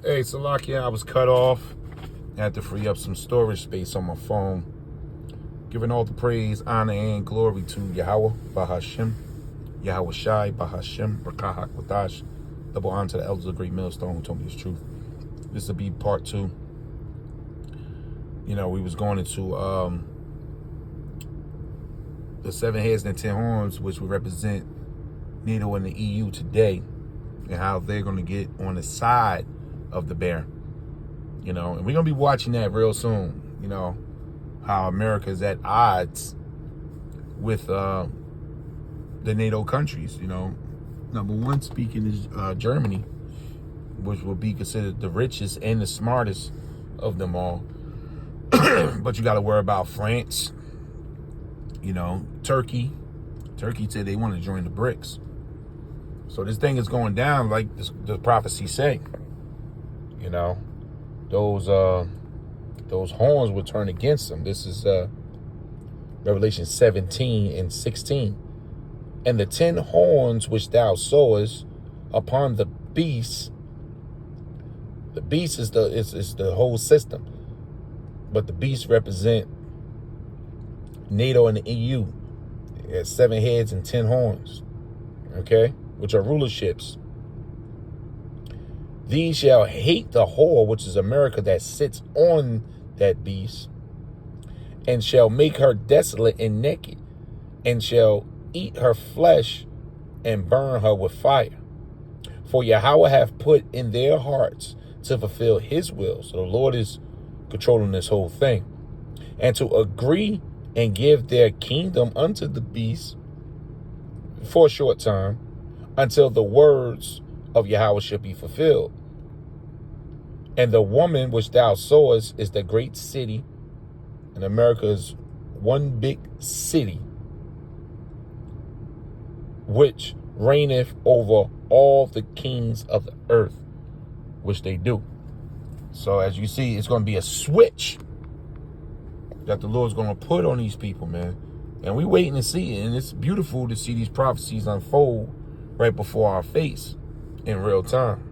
Hey, Salakia, I was cut off. I had to free up some storage space on my phone. Giving all the praise, honor, and glory to Yahweh, Bahashim, Yahweh Shai, Bahashim, Rakahak Wadash. Double honor to the elders of the Great Millstone who told me this truth. This will be part 2. You know, we was going into the 7 heads and 10 horns, which would represent NATO and the EU today, and how they're going to get on the side of the bear. You know, and we're going to be watching that real soon. You know, how America is at odds with the NATO countries. You know, number one speaking is Germany, which will be considered the richest and the smartest of them all. But you got to worry about France, you know, Turkey. Turkey said they want to join the BRICS. So this thing is going down like the prophecies say. You know, those horns will turn against them. This is Revelation 17:16. And the 10 horns which thou sawest upon the beast is the whole system. But the beast represent NATO and the EU. It has 7 heads and 10 horns. Okay? Which are rulerships. These shall hate the whore, which is America, that sits on that beast, and shall make her desolate and naked, and shall eat her flesh and burn her with fire. For Yahweh hath put in their hearts to fulfill his will. So the Lord is controlling this whole thing. And to agree and give their kingdom unto the beast for a short time, until the words of Yahweh shall be fulfilled. And the woman which thou sawest is the great city, and America is one big city, which reigneth over all the kings of the earth, which they do. So as you see, it's going to be a switch that the Lord's going to put on these people, man. And we waiting to see it. And it's beautiful to see these prophecies unfold right before our face in real time.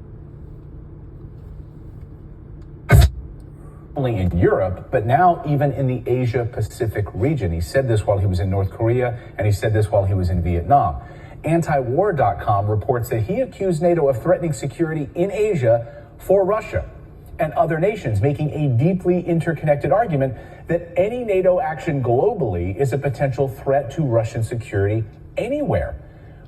Only in Europe, but now even in the Asia-Pacific region. He said this while he was in North Korea, and he said this while he was in Vietnam. Antiwar.com reports that he accused NATO of threatening security in Asia for Russia and other nations, making a deeply interconnected argument that any NATO action globally is a potential threat to Russian security anywhere.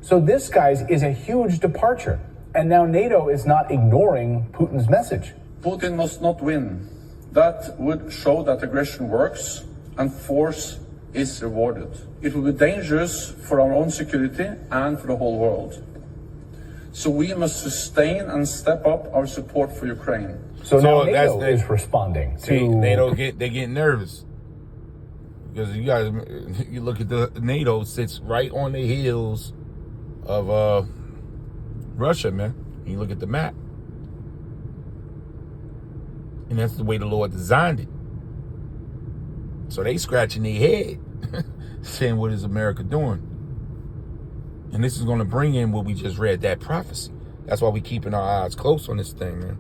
So this, guys, is a huge departure. And now NATO is not ignoring Putin's message. Putin must not win. That would show that aggression works and force is rewarded. It will be dangerous for our own security and for the whole world. So we must sustain and step up our support for Ukraine. So now NATO is responding to... See, NATO they get nervous. Because you look at the NATO sits right on the heels of Russia, man. You look at the map. And that's the way the Lord designed it. So they scratching their head, saying, what is America doing? And this is going to bring in what we just read, that prophecy. That's why we keeping our eyes close on this thing, man.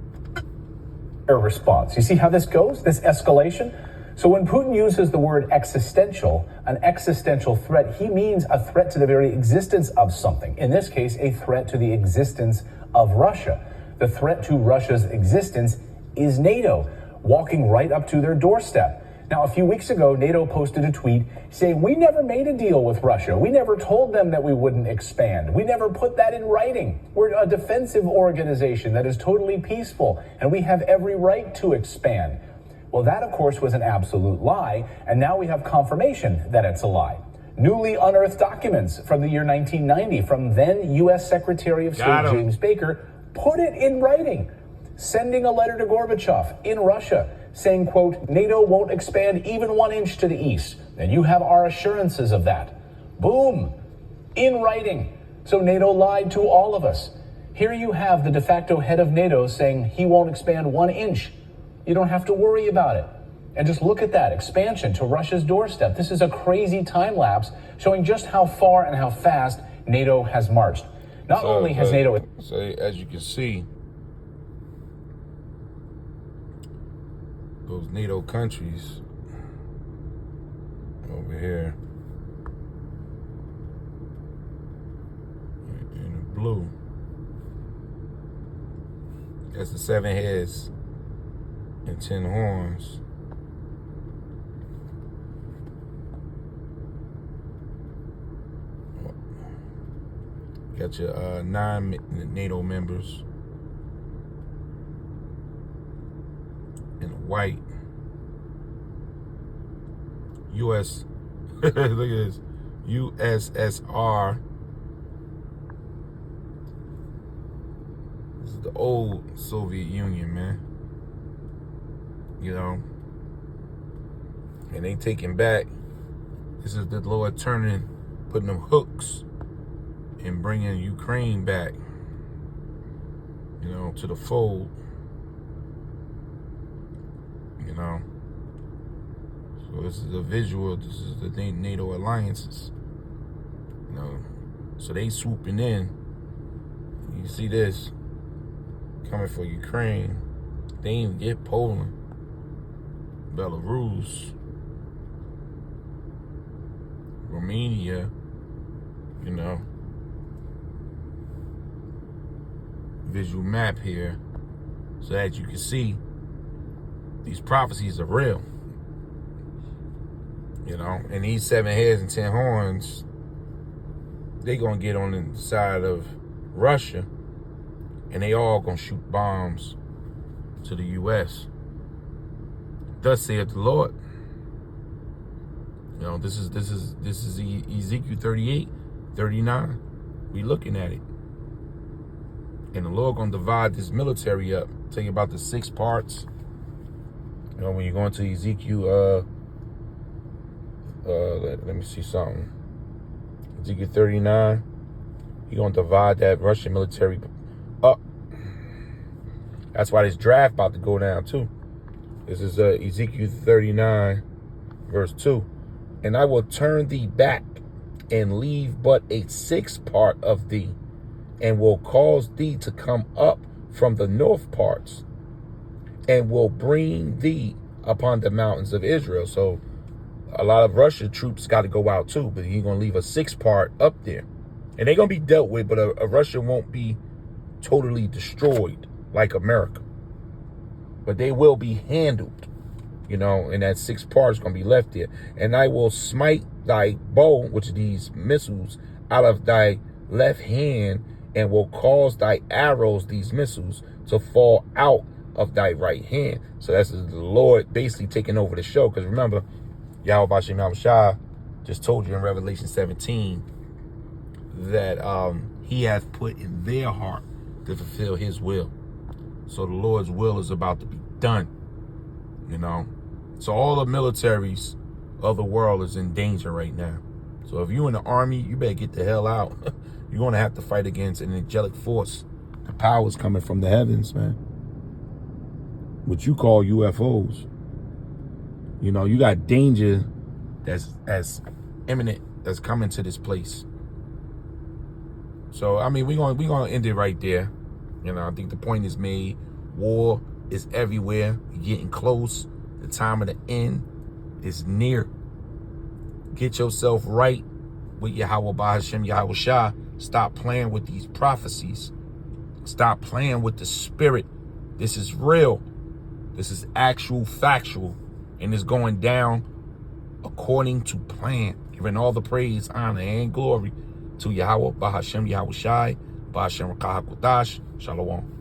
Response. You see how this goes, this escalation? So when Putin uses the word existential, an existential threat, he means a threat to the very existence of something. In this case, a threat to the existence of Russia. The threat to Russia's existence is NATO, walking right up to their doorstep. Now, a few weeks ago, NATO posted a tweet saying, we never made a deal with Russia. We never told them that we wouldn't expand. We never put that in writing. We're a defensive organization that is totally peaceful, and we have every right to expand. Well, that, of course, was an absolute lie, and now we have confirmation that it's a lie. Newly unearthed documents from the year 1990 from then U.S. Secretary of State James Baker put it in writing, sending a letter to Gorbachev in Russia saying, quote, NATO won't expand even 1 inch to the east, and you have our assurances of that. Boom, in writing. So NATO lied to all of us. Here you have the de facto head of NATO saying he won't expand 1 inch. You don't have to worry about it. And just look at that expansion to Russia's doorstep. This is a crazy time lapse showing just how far and how fast NATO has marched. Not only has NATO... So as you can see, those NATO countries over here in the blue. That's the 7 heads and 10 horns. Got your 9 NATO members in white. US, look at this, USSR. This is the old Soviet Union, man. You know, and they taking back. This is the Lord turning, putting them hooks and bringing Ukraine back, you know, to the fold, you know. So this is a visual, this is the NATO alliances, you know. So they swooping in. You see this coming for Ukraine. They didn't even get Poland, Belarus, Romania, you know. Visual map here so that you can see these prophecies are real, you know. And these 7 heads and 10 horns, they gonna get on the side of Russia and they all gonna shoot bombs to the US. Thus saith the Lord. You know, this is Ezekiel 38, 39. We looking at it. And the Lord gonna divide this military up. Tell you about the 6 parts. You know, when you go into Ezekiel, let me see something. Ezekiel 39, he gonna divide that Russian military up. That's why this draft about to go down too. This is Ezekiel 39, verse 2. And I will turn thee back and leave but a 6th part of thee, and will cause thee to come up from the north parts, and will bring thee upon the mountains of Israel. So a lot of Russian troops got to go out too, but he's going to leave a 6th part up there. And they're going to be dealt with, but a Russia won't be totally destroyed like America. But they will be handled, you know, and that 6th part is going to be left there. And I will smite thy bow, which are these missiles, out of thy left hand, and will cause thy arrows, these missiles, to fall out of thy right hand. So that's the Lord basically taking over the show. Because remember, Yahweh Bashem Yahushua just told you in Revelation 17 that he hath put in their heart to fulfill his will. So the Lord's will is about to be done, you know. So all the militaries of the world is in danger right now. So if you're in the army, you better get the hell out. You're going to have to fight against an angelic force. The power's coming from the heavens, man. What you call UFOs. You know, you got danger that's as imminent that's coming to this place. So, I mean, we're gonna end it right there. You know, I think the point is made. War is everywhere. You're getting close. The time of the end is near. Get yourself right with Yahweh Bahashem Yahushua. Stop playing with these prophecies. Stop playing with the spirit. This is real. This is actual, factual. And it's going down according to plan. Giving all the praise, honor, and glory to Yahweh Bahashem Yahushai. Bahashem Rakah HaKodash. Shalom.